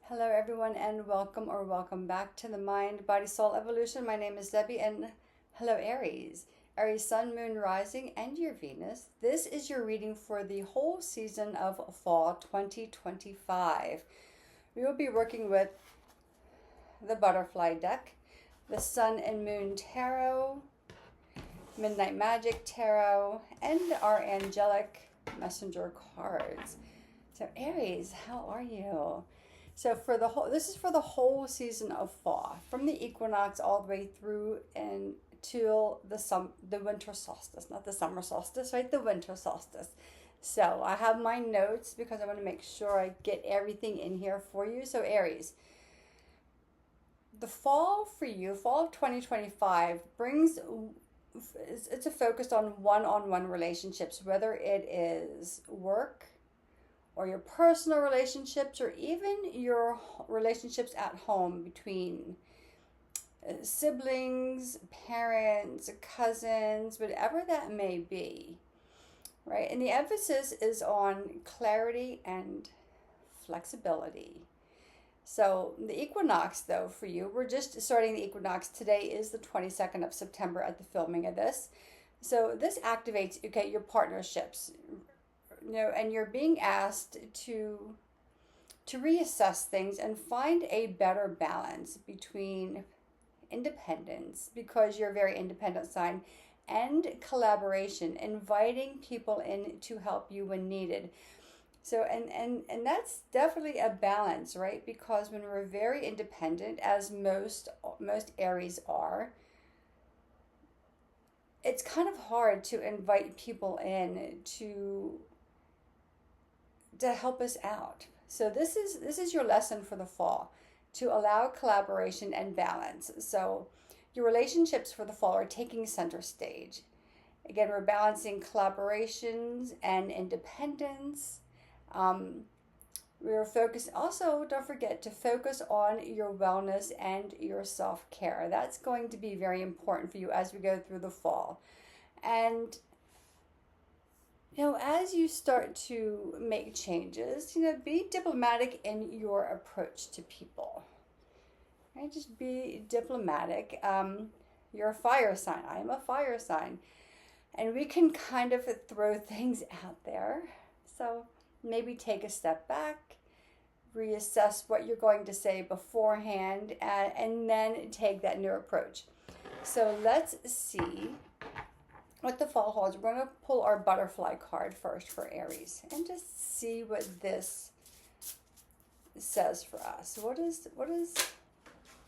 Hello, everyone, and welcome back to the Mind, Body, Soul Evolution. My name is Debbie, and hello, Aries. Aries, Sun, Moon, Rising, and your Venus. This is your reading for the whole season of Fall 2025. We will be working with the Butterfly deck, the Sun and Moon Tarot, Midnight Magic Tarot, and our Angelic Messenger cards. So, Aries, how are you? So this is for the whole season of fall, from the equinox all the way through until the winter solstice, not the summer solstice, right? The winter solstice. So I have my notes because I want to make sure I get everything in here for you. So Aries, the fall for you, fall of 2025 it's a focus on one-on-one relationships, whether it is work, or your personal relationships, or even your relationships at home between siblings, parents, cousins, whatever that may be, right? And the emphasis is on clarity and flexibility. So the equinox, though, for you, we're just starting the equinox. Today is the 22nd of September at the filming of this. So this activates, okay, your partnerships, and you're being asked to reassess things and find a better balance between independence, because you're a very independent sign, and collaboration, inviting people in to help you when needed. So and that's definitely a balance, right? Because when we're very independent, as most Aries are, it's kind of hard to invite people in to help us out. So this is your lesson for the fall, to allow collaboration and balance. So your relationships for the fall are taking center stage. Again, we're balancing collaborations and independence. We're focused, also don't forget to focus on your wellness and your self-care. That's going to be very important for you as we go through the fall. And as you start to make changes, be diplomatic in your approach to people. Right? Just be diplomatic. You're a fire sign. I am a fire sign. And we can kind of throw things out there. So maybe take a step back, reassess what you're going to say beforehand, and then take that new approach. So let's see what the fall holds. We're going to pull our butterfly card first for Aries and just see what this says for us.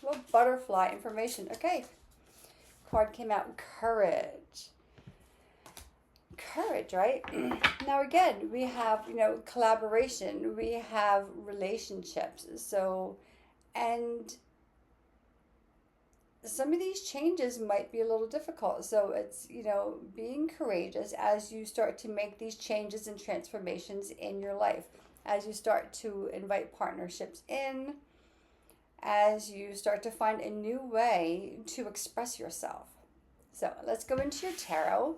What butterfly information? Okay, card came out, courage. Courage, right? Now again, we have collaboration, we have relationships. So, and some of these changes might be a little difficult. So it's, being courageous as you start to make these changes and transformations in your life, as you start to invite partnerships in, as you start to find a new way to express yourself. So let's go into your tarot.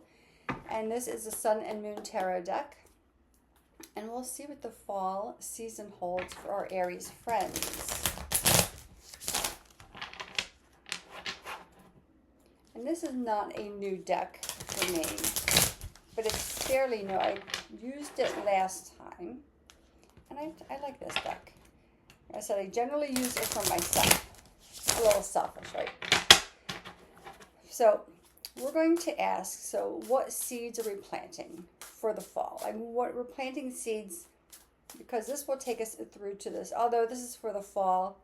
And this is the Sun and Moon Tarot deck. And we'll see what the fall season holds for our Aries friends. And this is not a new deck for me, but it's fairly new. I used it last time, and I like this deck. Like I said, I generally use it for myself. A little selfish, right? So we're going to ask, so what seeds are we planting for the fall? We're planting seeds, because this will take us through to this. Although this is for the fall,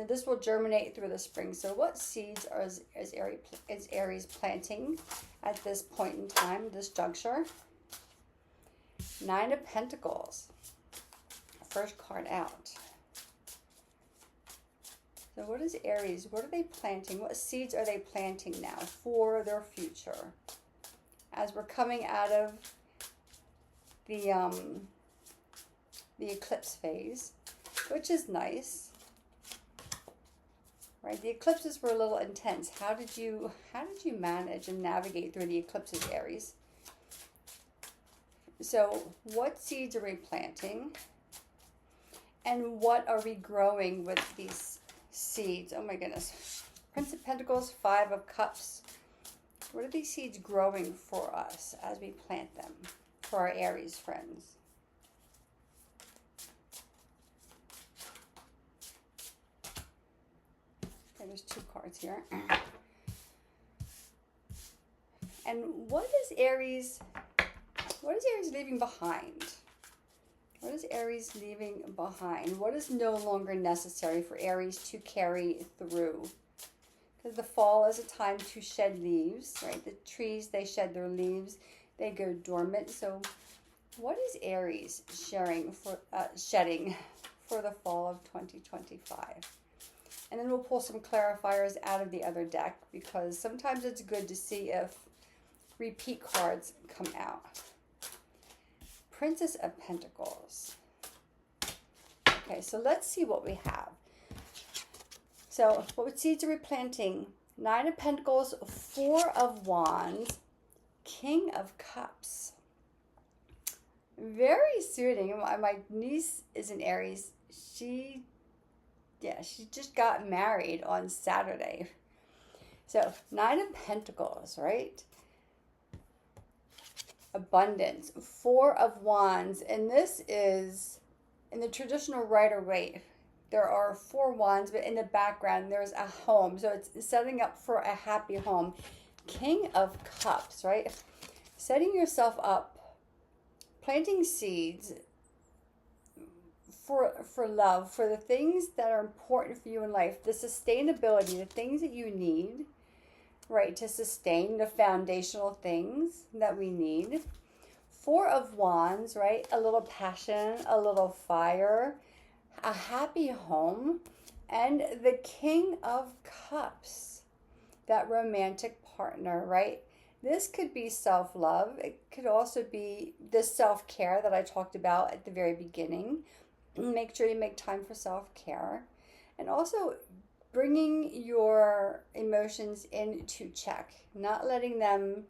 this will germinate through the spring. So what seeds is Aries planting at this point in time, this juncture? 9 of Pentacles. First card out. So what is Aries? What are they planting? What seeds are they planting now for their future? As we're coming out of the eclipse phase, which is nice. Right, the eclipses were a little intense. How did you manage and navigate through the eclipses, Aries? So, what seeds are we planting? And what are we growing with these seeds? Oh my goodness. Prince of Pentacles, Five of Cups. What are these seeds growing for us as we plant them for our Aries friends? Okay, there's two cards here. And what is Aries leaving behind? What is Aries leaving behind? What is no longer necessary for Aries to carry through? Because the fall is a time to shed leaves, right? The trees, they shed their leaves. They go dormant. So what is Aries shedding for the fall of 2025? And then we'll pull some clarifiers out of the other deck, because sometimes it's good to see if repeat cards come out. Princess of Pentacles. Okay, so let's see what we have. So what seeds are we planting? Nine of Pentacles, Four of Wands, King of Cups. Very soothing. My niece is an Aries. She just got married on Saturday. So Nine of Pentacles, right? Abundance, Four of Wands, and this is in the traditional Rider-Waite. There are four wands, but in the background there's a home, so it's setting up for a happy home. King of Cups, right? Setting yourself up, planting seeds for love, for the things that are important for you in life, the sustainability, the things that you need, right, to sustain the foundational things that we need. Four of Wands, right? A little passion, a little fire, a happy home, and the King of Cups, that romantic partner, right? This could be self-love. It could also be the self-care that I talked about at the very beginning. Make sure you make time for self-care. And also bringing your emotions into check, not letting them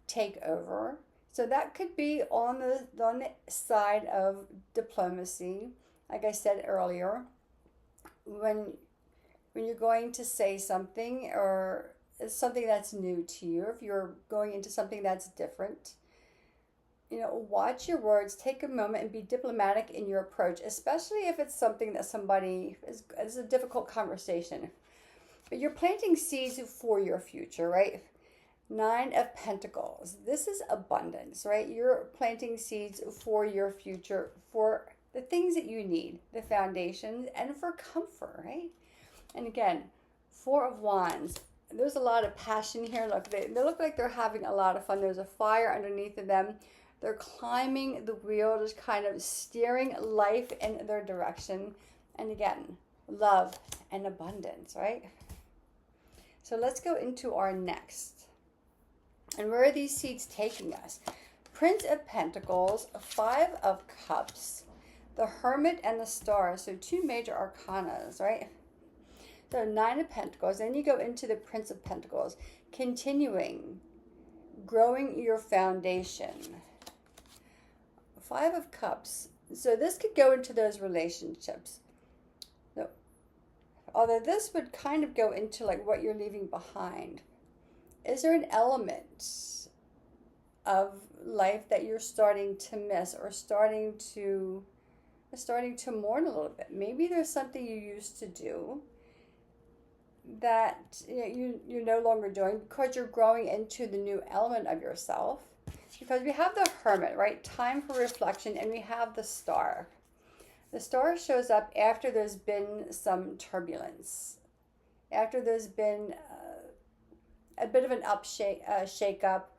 take over. So that could be on the side of diplomacy. Like I said earlier, when you're going to say something, or something that's new to you, if you're going into something that's different, watch your words, take a moment and be diplomatic in your approach, especially if it's something that somebody is a difficult conversation. But you're planting seeds for your future, right? Nine of Pentacles. This is abundance, right? You're planting seeds for your future, for the things that you need, the foundations, and for comfort, right? And again, Four of Wands. There's a lot of passion here. Look, they look like they're having a lot of fun. There's a fire underneath of them. They're climbing the wheel, just kind of steering life in their direction. And again, love and abundance, right? So let's go into our next. And where are these seeds taking us? Prince of Pentacles, Five of Cups, the Hermit, and the Star. So two major arcanas, right? So Nine of Pentacles. Then you go into the Prince of Pentacles, continuing, growing your foundation. Five of Cups. So this could go into those relationships. No, although this would kind of go into like what you're leaving behind. Is there an element of life that you're starting to miss, or starting to mourn a little bit? Maybe there's something you used to do that you're no longer doing because you're growing into the new element of yourself. Because we have the Hermit, right? Time for reflection, and we have the Star. The Star shows up after there's been some turbulence, after there's been a bit of an shake up,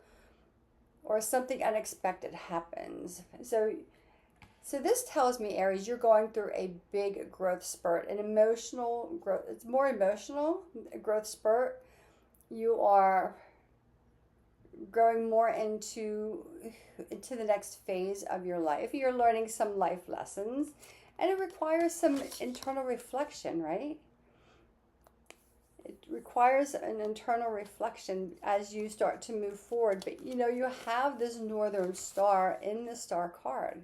or something unexpected happens. So this tells me, Aries, you're going through a big growth spurt, an emotional growth. It's more emotional, a growth spurt. You are growing more into the next phase of your life. You're learning some life lessons, and it requires some internal reflection, right? It requires an internal reflection as you start to move forward. But you have this Northern Star in the Star card.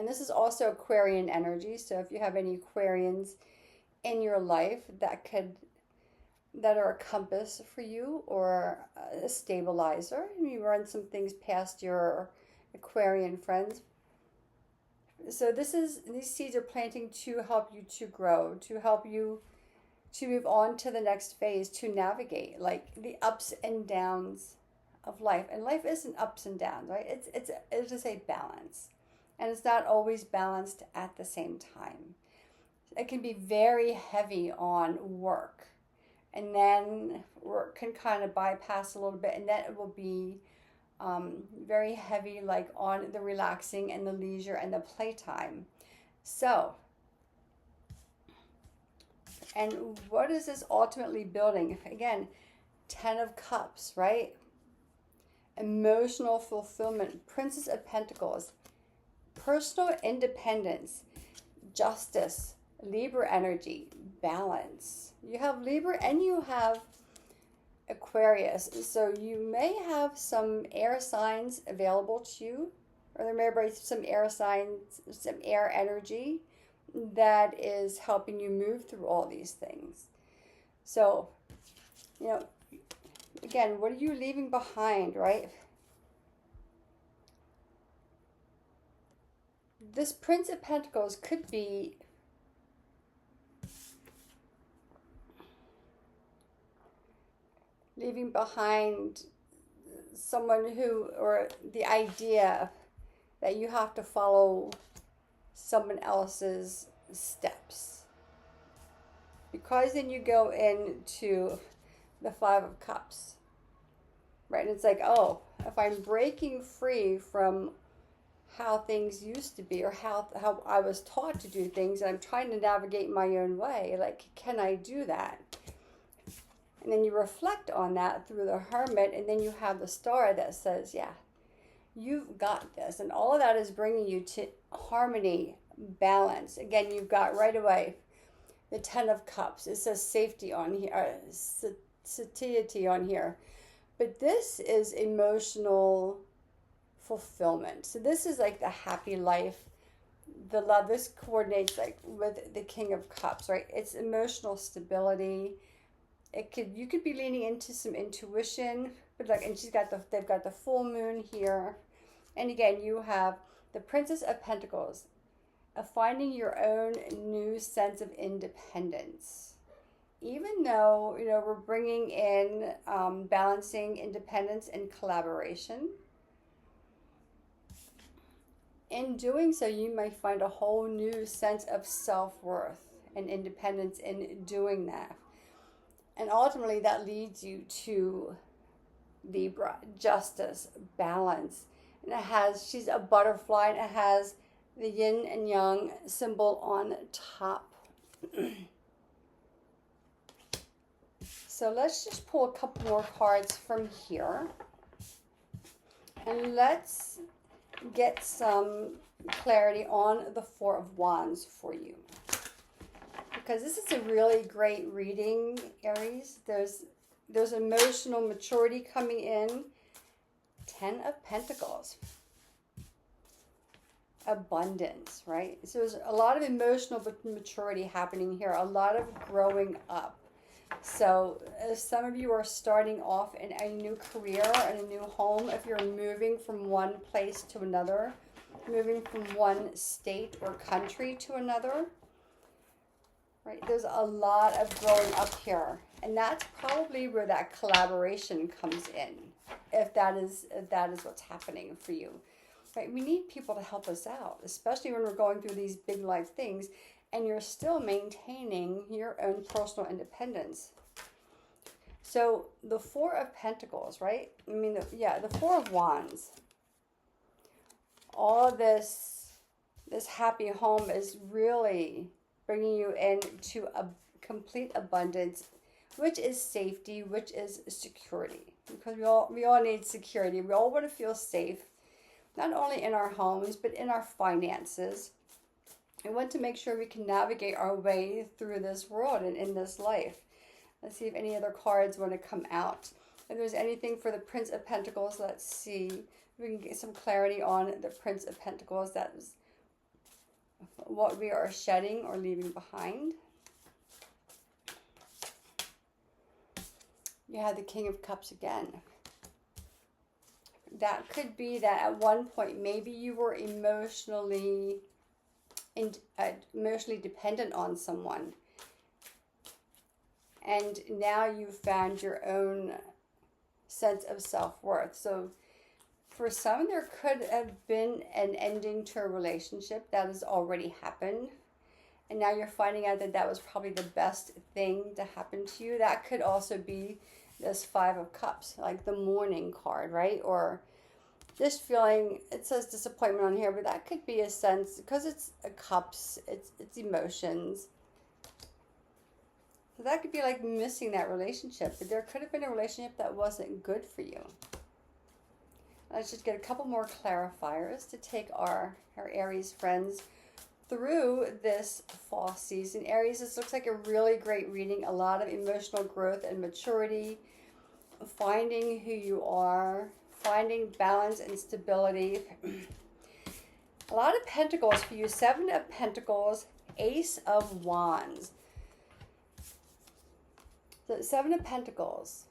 And this is also Aquarian energy. So if you have any Aquarians in your life that are a compass for you or a stabilizer, and you run some things past your Aquarian friends. So these seeds are planting to help you to grow, to help you to move on to the next phase, to navigate like the ups and downs of life. And life isn't ups and downs, right? It's just a balance. And it's not always balanced at the same time. It can be very heavy on work. And then work can kind of bypass a little bit, and then it will be very heavy like on the relaxing and the leisure and the playtime. So, and what is this ultimately building? Again, 10 of Cups, right? Emotional fulfillment, Princess of Pentacles, personal independence, justice, Libra energy, balance. You have Libra and you have Aquarius. So you may have some air signs available to you, or there may be some air signs, some air energy that is helping you move through all these things. So, again, what are you leaving behind, right? This Prince of Pentacles could be leaving behind someone who, or the idea that you have to follow someone else's steps. Because then you go into the Five of Cups, right? And it's like, oh, if I'm breaking free from how things used to be, or how I was taught to do things, and I'm trying to navigate my own way, like, can I do that? And then you reflect on that through the Hermit, and then you have the Star that says, yeah, you've got this. And all of that is bringing you to harmony, balance. Again, you've got right away the 10 of Cups. It says safety on here, satiety on here. But this is emotional fulfillment. So this is like the happy life, the love. This coordinates like with the King of Cups, right? It's emotional stability. You could be leaning into some intuition, but like, and they've got the full moon here. And again, you have the Princess of Pentacles, of finding your own new sense of independence. Even though, we're bringing in balancing independence and collaboration. In doing so, you might find a whole new sense of self-worth and independence in doing that. And ultimately, that leads you to Libra, justice, balance. And she's a butterfly, and it has the yin and yang symbol on top. So let's just pull a couple more cards from here. And let's get some clarity on the Four of Wands for you. Because this is a really great reading, Aries. There's emotional maturity coming in. 10 of Pentacles. Abundance, right? So there's a lot of emotional maturity happening here. A lot of growing up. So some of you are starting off in a new career and a new home. If you're moving from one place to another, moving from one state or country to another. Right, there's a lot of growing up here, and that's probably where that collaboration comes in, if that is what's happening for you. Right, we need people to help us out, especially when we're going through these big life things, and you're still maintaining your own personal independence. So the Four of Pentacles, right? The Four of Wands. All this happy home is really bringing you into a complete abundance, which is safety, which is security. Because we all need security. We all want to feel safe, not only in our homes, but in our finances. We want to make sure we can navigate our way through this world and in this life. Let's see if any other cards want to come out. If there's anything for the Prince of Pentacles, let's see. We can get some clarity on the Prince of Pentacles. That is what we are shedding or leaving behind. You have the King of Cups again. That could be that at one point maybe you were emotionally dependent on someone, and now you've found your own sense of self-worth. So for some, there could have been an ending to a relationship that has already happened, and now you're finding out that that was probably the best thing to happen to you. That could also be this Five of Cups, like the mourning card, right? Or just feeling, it says disappointment on here, but that could be a sense, because it's a cups, it's emotions. So that could be like missing that relationship, but there could have been a relationship that wasn't good for you. Let's just get a couple more clarifiers to take our Aries friends through this fall season. Aries, this looks like a really great reading, a lot of emotional growth and maturity, finding who you are, finding balance and stability. A lot of Pentacles for you. Seven of Pentacles, Ace of Wands. The Seven of Pentacles,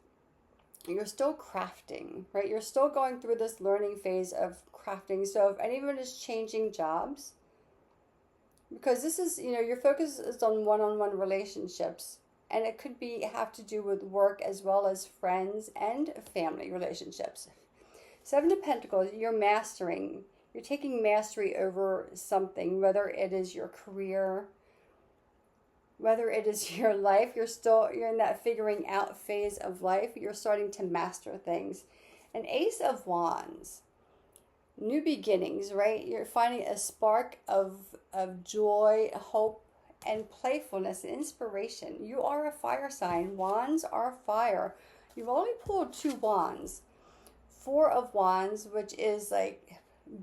you're still crafting, right? You're still going through this learning phase of crafting. So if anyone is changing jobs, because this is, your focus is on one-on-one relationships, and it could have to do with work as well as friends and family relationships. Seven of Pentacles, you're mastering. You're taking mastery over something, whether it is your career, whether it is your life. You're in that figuring out phase of life. You're starting to master things. An Ace of Wands, new beginnings, right? You're finding a spark of joy, hope, and playfulness and inspiration. You are a fire sign. Wands are fire. You've only pulled two wands. Four of Wands, which is like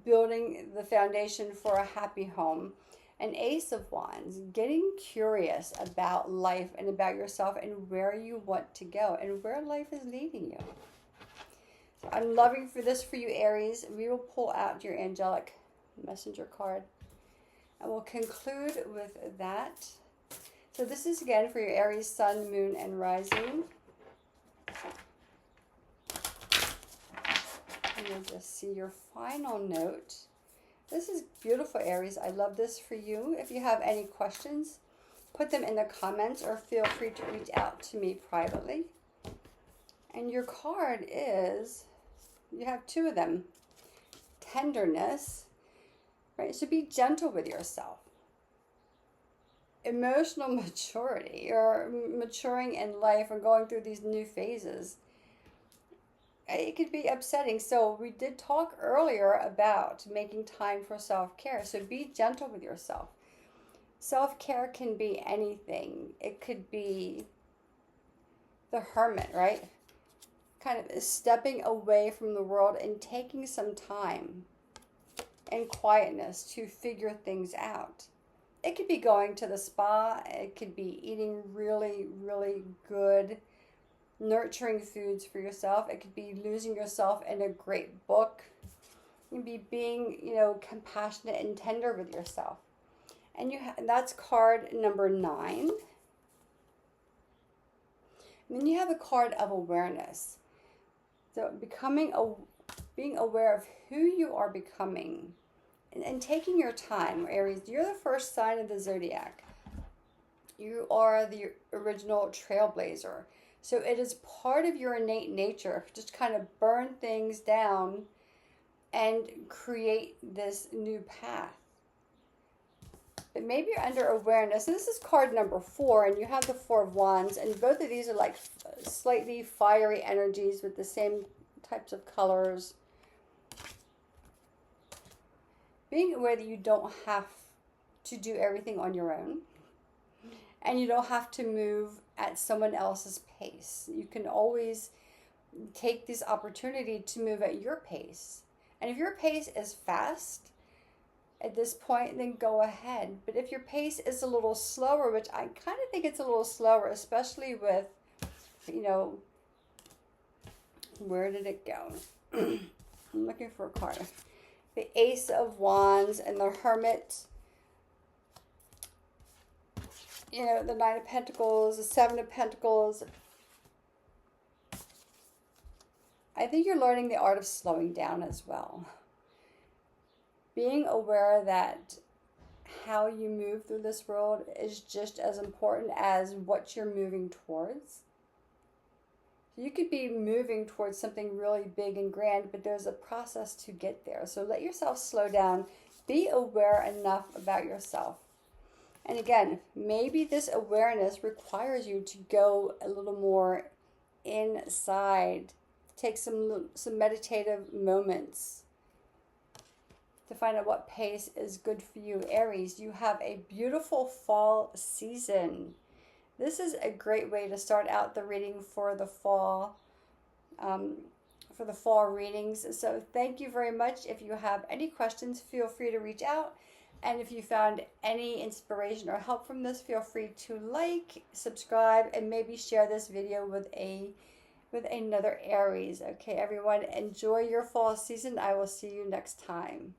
building the foundation for a happy home. An Ace of Wands, getting curious about life and about yourself and where you want to go and where life is leading you. So I'm loving for this for you, Aries. We will pull out your angelic messenger card, and we'll conclude with that. So this is again for your Aries sun, moon, and rising. And you'll just see your final note. This is beautiful, Aries. I love this for you. If you have any questions, put them in the comments or feel free to reach out to me privately. And your card is, you have two of them. Tenderness, right? So be gentle with yourself. Emotional maturity, or maturing in life or going through these new phases. It could be upsetting. So we did talk earlier about making time for self-care. So be gentle with yourself. Self-care can be anything. It could be the hermit, right? Kind of stepping away from the world and taking some time and quietness to figure things out. It could be going to the spa. It could be eating really, really good nurturing foods for yourself. It could be losing yourself in a great book. It could be being, compassionate and tender with yourself. And that's card number 9. And then you have the card of awareness. So being aware of who you are becoming and taking your time. Aries, you're the first sign of the zodiac. You are the original trailblazer. So it is part of your innate nature, just kind of burn things down and create this new path. But maybe you're under awareness. And this is card number 4, and you have the Four of Wands, and both of these are like slightly fiery energies with the same types of colors. Being aware that you don't have to do everything on your own, and you don't have to move at someone else's pace. You can always take this opportunity to move at your pace. And if your pace is fast at this point, then go ahead. But if your pace is a little slower, which I kind of think it's a little slower, especially with, where did it go? I'm looking for a card. The Ace of Wands and the Hermit. you know, the Nine of Pentacles, the Seven of Pentacles. I think you're learning the art of slowing down as well. Being aware that how you move through this world is just as important as what you're moving towards. You could be moving towards something really big and grand, but there's a process to get there. So let yourself slow down. Be aware enough about yourself. And again, maybe this awareness requires you to go a little more inside. Take some meditative moments to find out what pace is good for you. Aries, you have a beautiful fall season. This is a great way to start out the reading for the fall, readings. So thank you very much. If you have any questions, feel free to reach out. And if you found any inspiration or help from this, feel free to like, subscribe, and maybe share this video with another Aries. Okay, everyone, enjoy your fall season. I will see you next time.